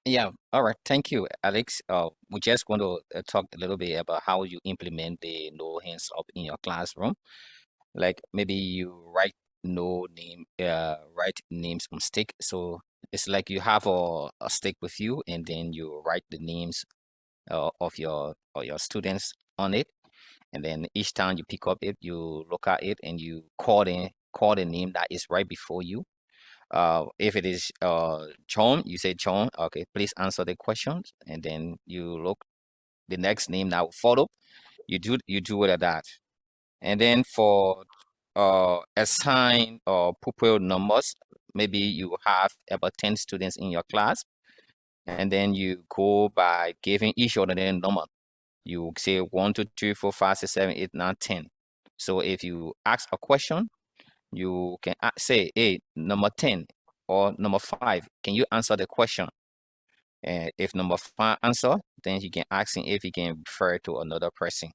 Yeah, all right. Thank you, Alex. We just want to talk a little bit about how you implement the no hands up in your classroom. Like maybe you write names on stick. So it's like you have a stick with you, and then you write the names of your students on it. And then each time you pick up it, you look at it and you call the name that is right before you. If it is John, you say John. Okay, please answer the questions, and then you look the next name that will follow. You do it at that, and then for assign or pupil numbers, maybe you have about 10 students in your class, and then you go by giving each other their number. You say 1, 2, 3, 4, 5, 6, 7, 8, 9, 10. So if you ask a question, you can say, hey, number 10 or number 5, can you answer the question? And if number 5 answer, then you can ask him if he can refer to another person.